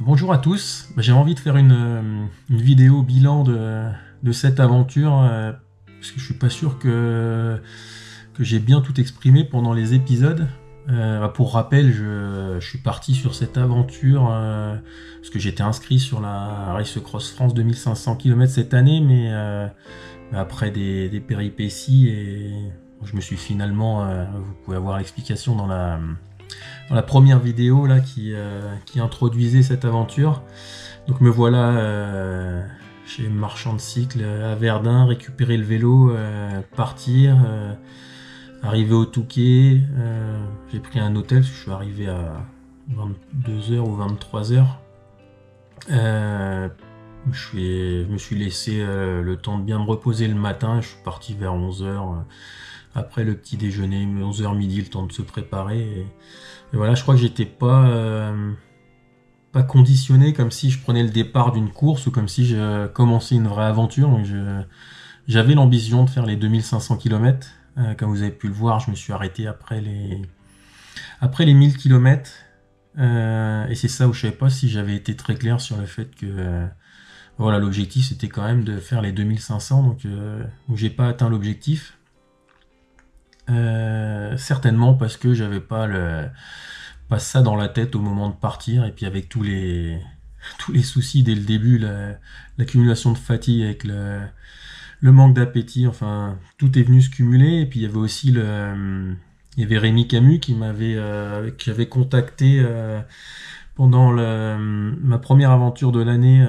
Bonjour à tous. J'ai envie de faire une vidéo bilan de cette aventure parce que je suis pas sûr que j'ai bien tout exprimé pendant les épisodes. Pour rappel, je suis parti sur cette aventure parce que j'étais inscrit sur la Race Cross France 2500 km cette année, mais après des péripéties et je me suis finalement, vous pouvez avoir l'explication dans la première vidéo là qui introduisait cette aventure. Donc me voilà chez Marchand de Cycle à Verdun, récupérer le vélo, partir, arriver au Touquet. J'ai pris un hôtel parce que je suis arrivé à 22h ou 23h. Je me suis laissé le temps de bien me reposer le matin. Je suis parti vers 11h. Après le petit déjeuner, 11h midi, le temps de se préparer. Et voilà, je crois que j'étais pas conditionné comme si je prenais le départ d'une course ou comme si je commençais une vraie aventure. Donc j'avais l'ambition de faire les 2500 km. Comme vous avez pu le voir, je me suis arrêté après les 1000 km. Et c'est ça où je savais pas si j'avais été très clair sur le fait que voilà, l'objectif c'était quand même de faire les 2500. Donc j'ai pas atteint l'objectif. Certainement parce que j'avais pas ça dans la tête au moment de partir, et puis avec tous les soucis dès le début, l'accumulation de fatigue avec le manque d'appétit, enfin tout est venu se cumuler. Et puis il y avait aussi il y avait Rémi Camus que j'avais contacté pendant ma première aventure de l'année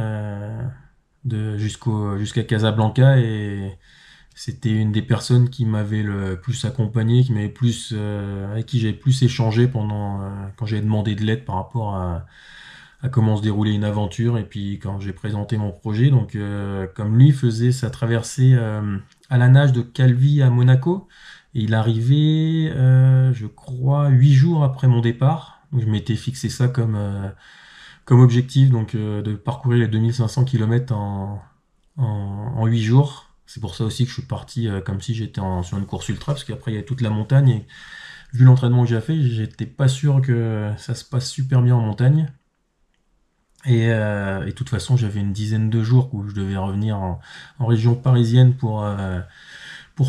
jusqu'à Casablanca, et c'était une des personnes qui m'avait le plus accompagné, avec qui j'avais plus échangé pendant quand j'avais demandé de l'aide par rapport à comment se déroulait une aventure, et puis quand j'ai présenté mon projet. Donc comme lui faisait sa traversée à la nage de Calvi à Monaco, et il arrivait je crois 8 jours après mon départ. Donc je m'étais fixé ça comme objectif, donc de parcourir les 2500 km en 8 jours. C'est pour ça aussi que je suis parti comme si j'étais sur une course ultra, parce qu'après il y a toute la montagne, et vu l'entraînement que j'ai fait, j'étais pas sûr que ça se passe super bien en montagne. Et de toute façon, j'avais une dizaine de jours où je devais revenir en région parisienne pour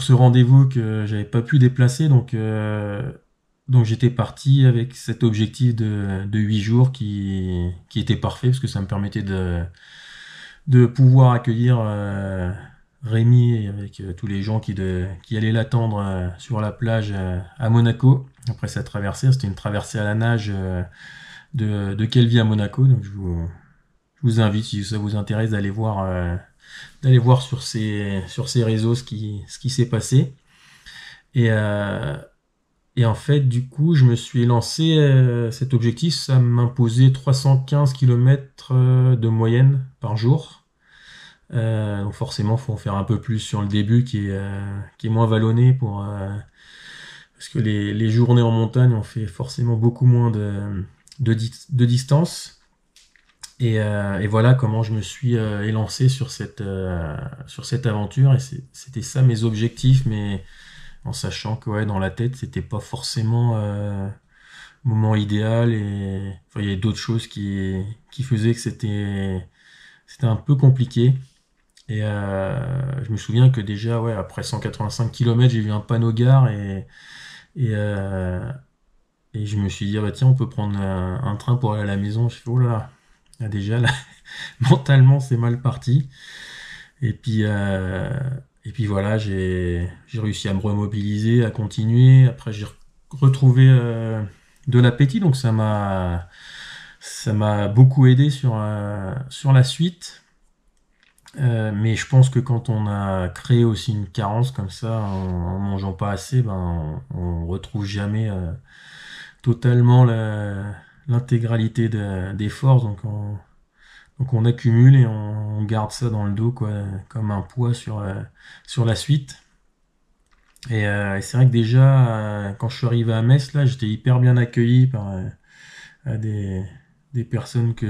ce rendez-vous que j'avais pas pu déplacer. Donc j'étais parti avec cet objectif de 8 jours qui était parfait, parce que ça me permettait de pouvoir accueillir Rémi avec tous les gens qui allaient l'attendre sur la plage à Monaco. Après sa traversée, c'était une traversée à la nage de Calvi à Monaco. Donc je vous invite, si ça vous intéresse, d'aller voir sur ces réseaux ce qui s'est passé. Et, euh, et en fait, du coup, je me suis lancé cet objectif. Ça m'imposait 315 km de moyenne par jour. Donc forcément, faut en faire un peu plus sur le début qui est moins vallonné parce que les journées en montagne, on fait forcément beaucoup moins de distance. Et voilà comment je me suis élancé sur cette aventure. Et c'était ça mes objectifs, mais en sachant que ouais, dans la tête, c'était pas forcément le moment idéal. Et enfin, il y avait d'autres choses qui faisaient que c'était un peu compliqué. Et je me souviens que déjà, ouais, après 185 km, j'ai vu un panneau gare, et, euh, et je me suis dit, ah bah tiens, on peut prendre un train pour aller à la maison. Je fais, oh là, déjà, là, mentalement, c'est mal parti. Et puis, euh, et puis voilà, j'ai réussi à me remobiliser, à continuer. Après, j'ai retrouvé de l'appétit, donc ça m'a beaucoup aidé sur la suite. Mais je pense que quand on a créé aussi une carence comme ça, en mangeant pas assez, ben on retrouve jamais totalement l'intégralité des forces. Donc on accumule et on garde ça dans le dos, quoi, comme un poids sur la suite. Et c'est vrai que déjà, quand je suis arrivé à Metz, là, j'étais hyper bien accueilli par des personnes qui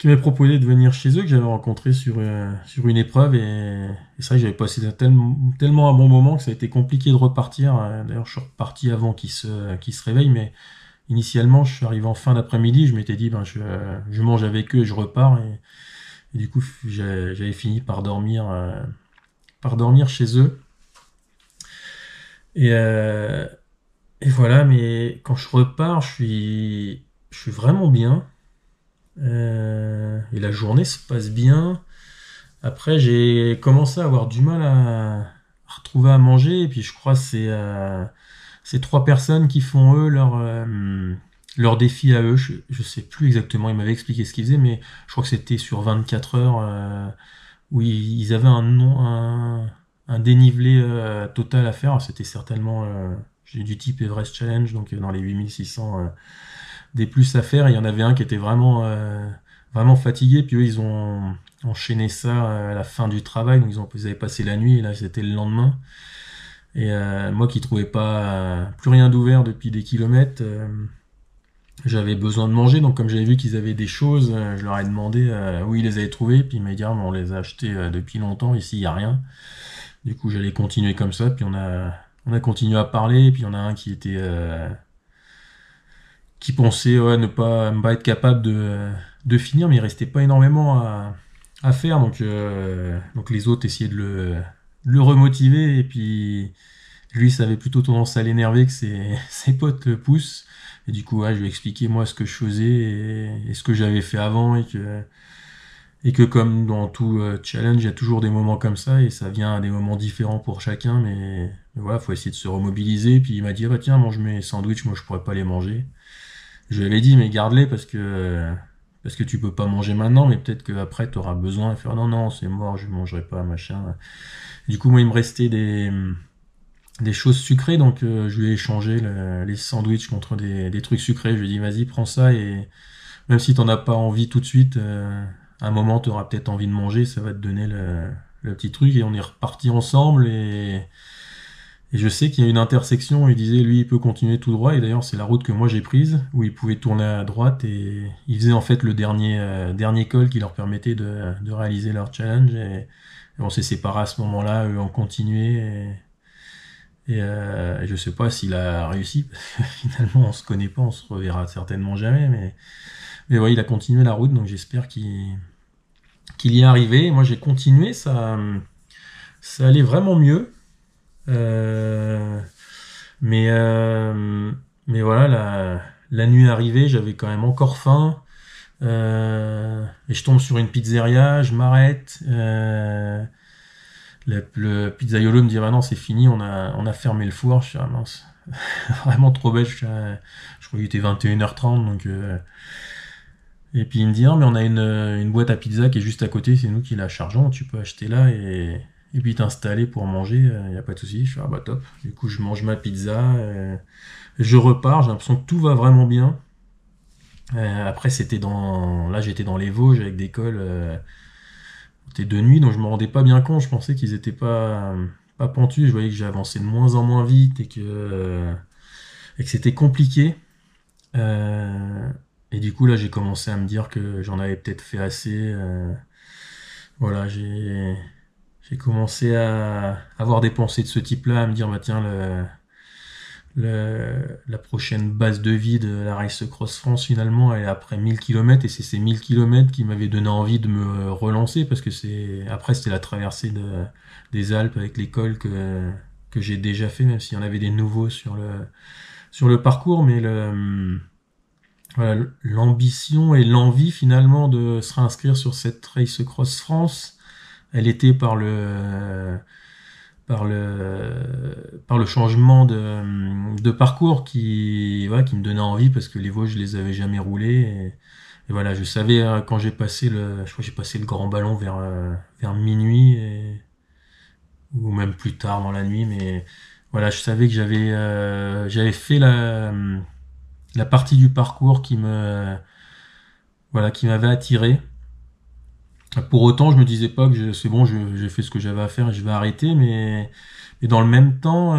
m'avaient proposé de venir chez eux, que j'avais rencontré sur une épreuve. Et c'est vrai que j'avais passé tellement un bon moment que ça a été compliqué de repartir. D'ailleurs, je suis reparti avant qu'ils se réveillent, mais initialement, je suis arrivé en fin d'après-midi, je m'étais dit, ben, je mange avec eux et je repars. Et du coup, j'avais fini par dormir chez eux. Et, euh, et voilà, mais quand je repars, je suis vraiment bien. Et la journée se passe bien. Après, j'ai commencé à avoir du mal à retrouver à manger. Et puis, je crois que c'est trois personnes qui font, eux, leur défi à eux. Je sais plus exactement, ils m'avaient expliqué ce qu'ils faisaient, mais je crois que c'était sur 24 heures, où ils avaient un dénivelé total à faire. C'était certainement du type Everest Challenge, donc dans les 8600 des plus à faire. Et il y en avait un qui était vraiment fatigué, puis eux, ils ont enchaîné ça à la fin du travail, donc ils avaient passé la nuit, et là, c'était le lendemain. Et moi qui trouvais pas plus rien d'ouvert depuis des kilomètres, j'avais besoin de manger, donc comme j'avais vu qu'ils avaient des choses, je leur ai demandé où ils les avaient trouvées, puis ils m'ont dit ah, mais on les a achetés depuis longtemps, ici il y a rien. Du coup j'allais continuer comme ça, puis on a continué à parler, et puis il y en a un qui pensait ouais, ne pas être capable de finir, mais il restait pas énormément à faire, donc les autres essayaient de le remotiver, et puis lui, ça avait plutôt tendance à l'énerver que ses potes le poussent. Et du coup, ouais, je lui ai expliqué moi ce que je faisais et ce que j'avais fait avant et que comme dans tout challenge, il y a toujours des moments comme ça et ça vient à des moments différents pour chacun. Mais voilà, faut essayer de se remobiliser. Puis il m'a dit, ah bah tiens, mange mes sandwichs, moi je pourrais pas les manger. Je lui avais dit, mais garde-les parce que tu peux pas manger maintenant, mais peut-être qu'après tu auras besoin de faire non, non, c'est mort, je mangerai pas, machin. Du coup, moi, il me restait des choses sucrées, donc je lui ai échangé les sandwichs contre des trucs sucrés. Je lui ai dit vas-y prends ça et même si t'en as pas envie tout de suite, à un moment t'auras peut-être envie de manger, ça va te donner le petit truc et on est reparti ensemble et je sais qu'il y a une intersection où il disait lui il peut continuer tout droit et d'ailleurs c'est la route que moi j'ai prise où il pouvait tourner à droite et il faisait en fait le dernier col qui leur permettait de réaliser leur challenge et on s'est séparés à ce moment-là, eux ont continué et je sais pas s'il a réussi, parce que finalement on se connaît pas, on se reverra certainement jamais, mais ouais, il a continué la route, donc j'espère qu'il y est arrivé. Et moi j'ai continué, ça allait vraiment mieux. Euh, mais, euh, mais voilà, la nuit arrivée, j'avais quand même encore faim. Et je tombe sur une pizzeria, je m'arrête. Le pizzaiolo me dit ah non c'est fini, on a fermé le four. Je suis ah mince, vraiment trop bête. Je crois qu'il était 21h30 donc et puis il me dit non mais on a une boîte à pizza qui est juste à côté, c'est nous qui la chargeons, tu peux acheter là et puis t'installer pour manger, y a pas de souci. Je suis ah bah top. Du coup je mange ma pizza, je repars, j'ai l'impression que tout va vraiment bien. Après là j'étais dans les Vosges avec des cols. C'était de nuit, donc je me rendais pas bien compte. Je pensais qu'ils étaient pas pentus. Je voyais que j'avançais de moins en moins vite et que c'était compliqué. Euh, et du coup, là, j'ai commencé à me dire que j'en avais peut-être fait assez. Voilà, j'ai commencé à avoir des pensées de ce type-là, à me dire, bah tiens, la prochaine base de vie de la Race Cross France finalement elle est après 1000 km et c'est ces 1000 km qui m'avaient donné envie de me relancer parce que après c'était la traversée des Alpes avec l'école que j'ai déjà fait même s'il y en avait des nouveaux sur le parcours mais voilà, l'ambition et l'envie finalement de se réinscrire sur cette Race Cross France elle était par le changement de parcours voilà, qui me donnait envie parce que les Vosges je les avais jamais roulés et voilà je savais quand je crois que j'ai passé le grand ballon vers minuit ou même plus tard dans la nuit mais voilà je savais que j'avais fait la partie du parcours qui m'avait attiré. Pour autant, je me disais pas que c'est bon, j'ai fait ce que j'avais à faire et je vais arrêter, mais dans le même temps,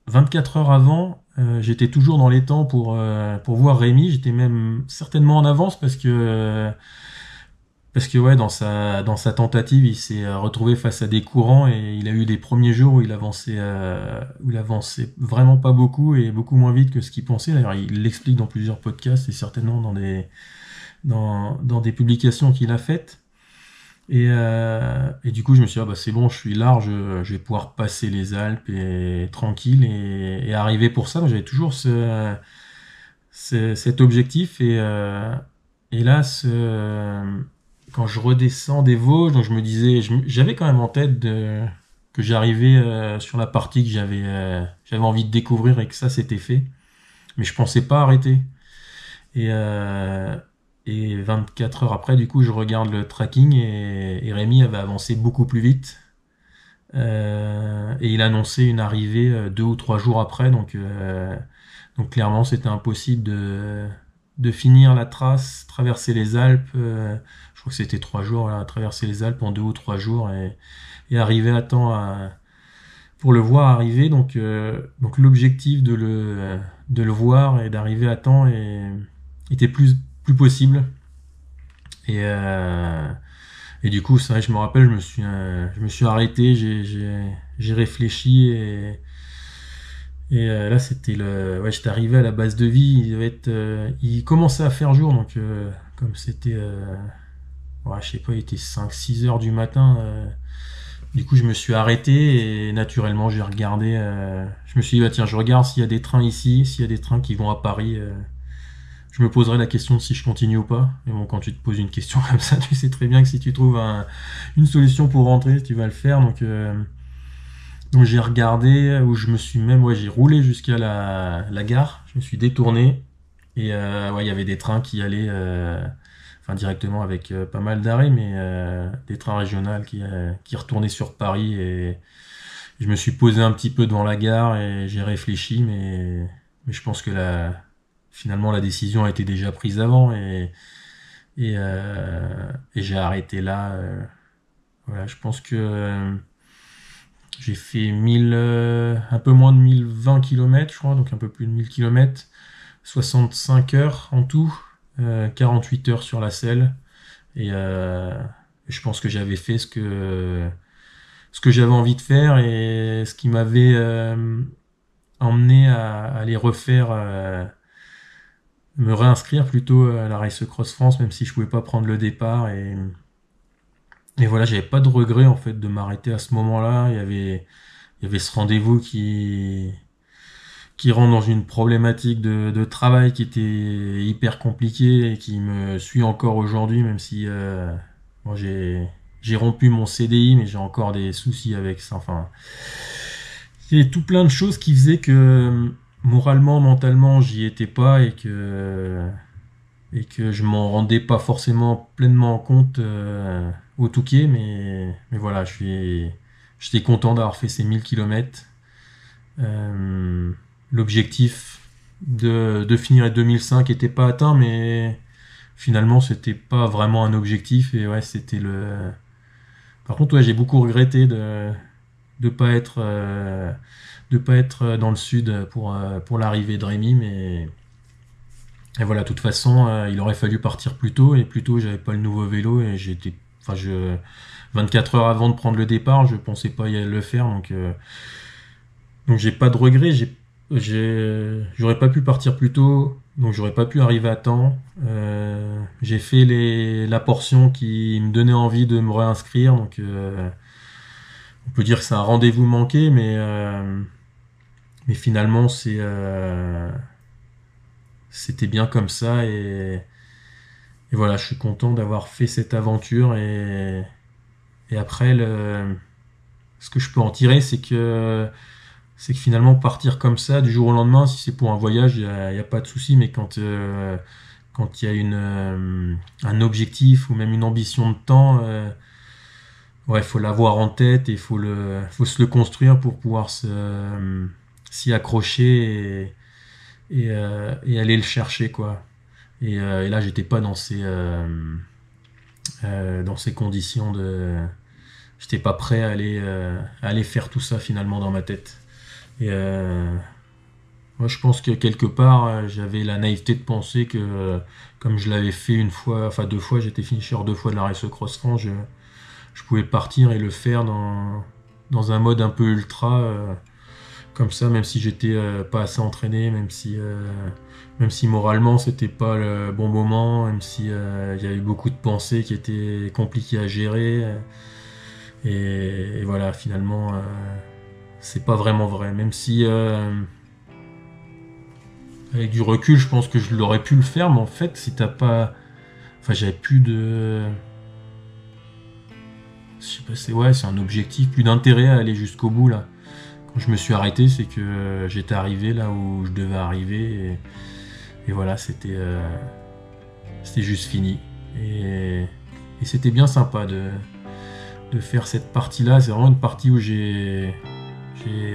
24 heures avant, j'étais toujours dans les temps pour voir Rémi. J'étais même certainement en avance parce que parce que ouais, dans sa tentative, il s'est retrouvé face à des courants et il a eu des premiers jours où il avançait vraiment pas beaucoup et beaucoup moins vite que ce qu'il pensait. D'ailleurs, il l'explique dans plusieurs podcasts et certainement dans des publications qu'il a faites. Et du coup, je me suis dit, ah bah c'est bon, je suis large, je vais pouvoir passer les Alpes et tranquille et arriver pour ça. Donc, j'avais toujours cet objectif et là, quand je redescends des Vosges, donc je me disais, j'avais quand même en tête que j'arrivais sur la partie que j'avais envie de découvrir et que ça c'était fait, mais je pensais pas arrêter. Et, euh, et 24 heures après, du coup, je regarde le tracking et Rémi avait avancé beaucoup plus vite. Et il annonçait une arrivée 2 ou 3 jours après, donc clairement c'était impossible de finir la trace, traverser les Alpes. Je crois que c'était 3 jours, là, traverser les Alpes en 2 ou 3 jours et arriver à temps pour le voir arriver. Donc l'objectif de le voir et d'arriver à temps était plus possible. Et, euh, et du coup, c'est vrai, je me rappelle, je me suis arrêté, j'ai réfléchi là, ouais, j'étais arrivé à la base de vie. Il commençait à faire jour, donc comme c'était, ouais, je sais pas, il était 5 6 heures du matin. Du coup, je me suis arrêté et naturellement, j'ai regardé. Je me suis dit, bah, tiens, je regarde s'il y a des trains ici, s'il y a des trains qui vont à Paris. Je me poserai la question de si je continue ou pas. Mais bon, quand tu te poses une question comme ça, tu sais très bien que si tu trouves une solution pour rentrer, tu vas le faire. Donc j'ai regardé, où je me suis même, ouais, j'ai roulé jusqu'à la gare. Je me suis détourné et ouais, il y avait des trains qui allaient, enfin directement avec pas mal d'arrêts, mais des trains régionaux qui retournaient sur Paris et je me suis posé un petit peu devant la gare et j'ai réfléchi, mais je pense que finalement la décision a été déjà prise avant et j'ai arrêté là. Voilà, je pense que j'ai fait un peu moins de 1020 km, je crois, donc un peu plus de 1000 km, 65 heures en tout, 48 heures sur la selle et je pense que j'avais fait ce que j'avais envie de faire et ce qui m'avait emmené à aller refaire, me réinscrire plutôt à la Race Cross France, même si je pouvais pas prendre le départ. Et voilà, j'avais pas de regret en fait de m'arrêter à ce moment-là. Il y avait ce rendez-vous qui rentre dans une problématique de travail qui était hyper compliquée et qui me suit encore aujourd'hui, même si bon, j'ai rompu mon CDI, mais j'ai encore des soucis avec ça. Enfin, il y avait tout plein de choses qui faisaient que moralement, mentalement, j'y étais pas et que je m'en rendais pas forcément pleinement compte au Touquet, mais voilà, j'étais content d'avoir fait ces 1000 km. L'objectif de finir à 2005 était pas atteint, mais finalement c'était pas vraiment un objectif et ouais, c'était le. Par contre, ouais, j'ai beaucoup regretté de pas être de pas être dans le sud pour l'arrivée de Rémi, mais et voilà, de toute façon, il aurait fallu partir plus tôt et plus tôt, j'avais pas le nouveau vélo et enfin, 24 heures avant de prendre le départ, je pensais pas y aller le faire, donc j'ai pas de regrets. J'aurais pas pu partir plus tôt, donc j'aurais pas pu arriver à temps. J'ai fait la portion qui me donnait envie de me réinscrire, donc on peut dire que c'est un rendez-vous manqué, mais finalement c'était bien comme ça et voilà, je suis content d'avoir fait cette aventure et après ce que je peux en tirer, c'est que finalement partir comme ça du jour au lendemain, si c'est pour un voyage, y a pas de souci, mais quand il y a un objectif ou même une ambition de temps, ouais, faut l'avoir en tête et faut se le construire pour pouvoir s'y accrocher et aller le chercher, quoi. Et là, j'étais pas dans ces conditions j'étais pas prêt à aller faire tout ça finalement dans ma tête. Et Moi, je pense que quelque part, j'avais la naïveté de penser que, comme je l'avais fait une fois, enfin deux fois, j'étais finisher deux fois de la Race Cross France, je pouvais partir et le faire dans un mode un peu ultra, comme ça, même si j'étais pas assez entraîné, même si moralement c'était pas le bon moment, même si il y avait beaucoup de pensées qui étaient compliquées à gérer. Et voilà, finalement, c'est pas vraiment vrai. Même si, avec du recul, je pense que je l'aurais pu le faire, mais en fait, si t'as pas. Enfin, j'avais plus de. Je sais pas, c'est ouais, c'est un objectif, plus d'intérêt à aller jusqu'au bout là. Quand je me suis arrêté, c'est que j'étais arrivé là où je devais arriver et voilà, c'était juste fini. Et c'était bien sympa de faire cette partie-là. C'est vraiment une partie où j'ai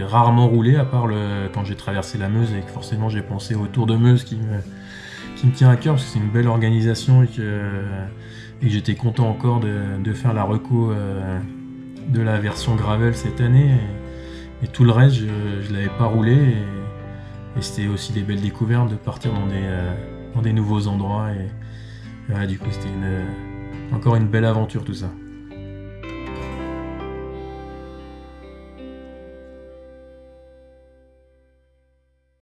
rarement roulé, à part quand j'ai traversé la Meuse et que forcément j'ai pensé au Tour de Meuse qui me tient à cœur parce que c'est une belle organisation et que j'étais content encore de faire la reco de la version gravel cette année. Et tout le reste, je ne l'avais pas roulé et c'était aussi des belles découvertes de partir dans des nouveaux endroits. Et voilà, du coup, c'était encore une belle aventure tout ça.